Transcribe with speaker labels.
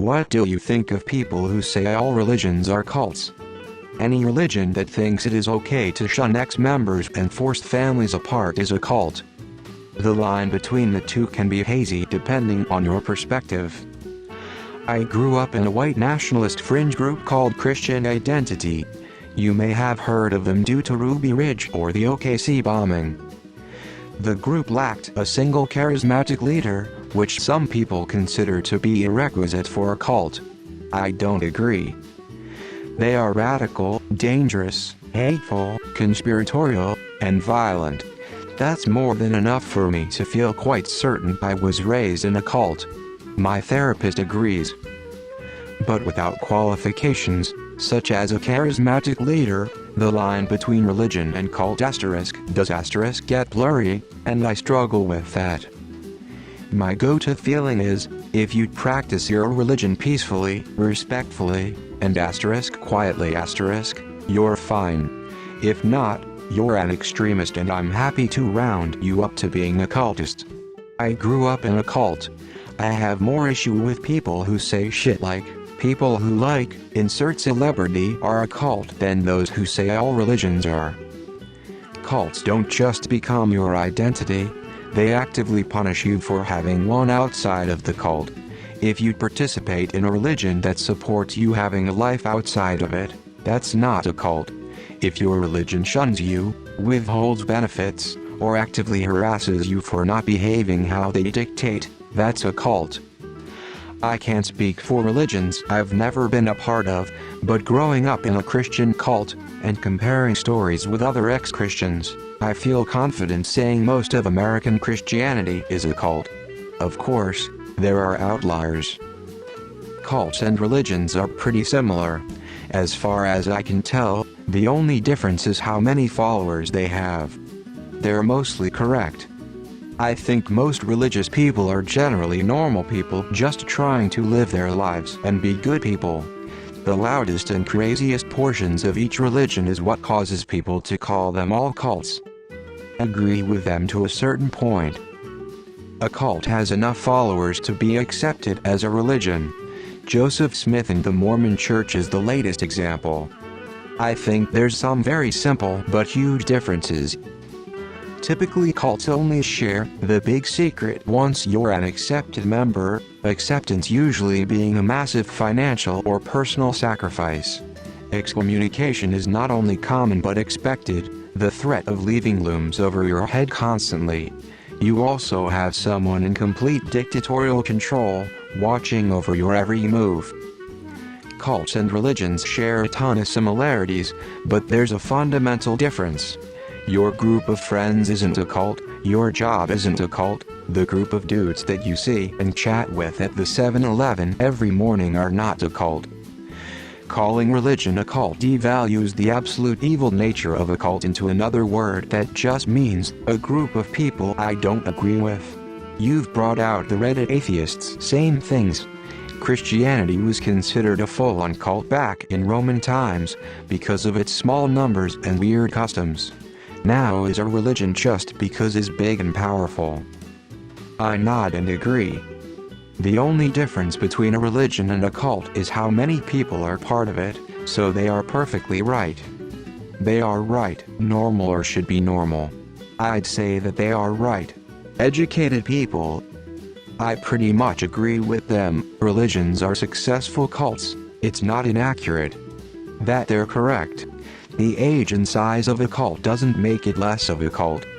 Speaker 1: What do you think of people who say all religions are cults? Any religion that thinks it is okay to shun ex-members and force families apart is a cult. The line between the two can be hazy depending on your perspective. I grew up in a white nationalist fringe group called Christian Identity. You may have heard of them due to Ruby Ridge or the OKC bombing. The group lacked a single charismatic leader, which some people consider to be a requisite for a cult. I don't agree. They are radical, dangerous, hateful, conspiratorial, and violent. That's more than enough for me to feel quite certain I was raised in a cult. My therapist agrees. But without qualifications, such as a charismatic leader, the line between religion and cult does get blurry, and I struggle with that. My go-to feeling is, if you practice your religion peacefully, respectfully, and quietly you're fine. If not, you're an extremist and I'm happy to round you up to being a cultist. I grew up in a cult. I have more issue with people who say shit like, people who like, insert celebrity are a cult than those who say all religions are. Cults don't just become your identity, they actively punish you for having one outside of the cult. If you participate in a religion that supports you having a life outside of it, that's not a cult. If your religion shuns you, withholds benefits, or actively harasses you for not behaving how they dictate, that's a cult. I can't speak for religions I've never been a part of, but growing up in a Christian cult, and comparing stories with other ex-Christians, I feel confident saying most of American Christianity is a cult. Of course, there are outliers. Cults and religions are pretty similar. As far as I can tell, the only difference is how many followers they have. They're mostly correct. I think most religious people are generally normal people just trying to live their lives and be good people. The loudest and craziest portions of each religion is what causes people to call them all cults. Agree with them to a certain point. A cult has enough followers to be accepted as a religion. Joseph Smith and the Mormon Church is the latest example. I think there's some very simple but huge differences. Typically cults only share the big secret once you're an accepted member, acceptance usually being a massive financial or personal sacrifice. Excommunication is not only common but expected, the threat of leaving looms over your head constantly. You also have someone in complete dictatorial control, watching over your every move. Cults and religions share a ton of similarities, but there's a fundamental difference. Your group of friends isn't a cult, your job isn't a cult, the group of dudes that you see and chat with at the 7-Eleven every morning are not a cult. Calling religion a cult devalues the absolute evil nature of a cult into another word that just means a group of people I don't agree with. You've brought out the Reddit atheists saying things. Christianity was considered a full-on cult back in Roman times because of its small numbers and weird customs. Now is a religion just because it's big and powerful. I nod and agree. The only difference between a religion and a cult is how many people are part of it, so they are perfectly right. They are right, normal or should be normal. I'd say that they are right. Educated people. I pretty much agree with them, religions are successful cults, it's not inaccurate. That they're correct. The age and size of a cult doesn't make it less of a cult.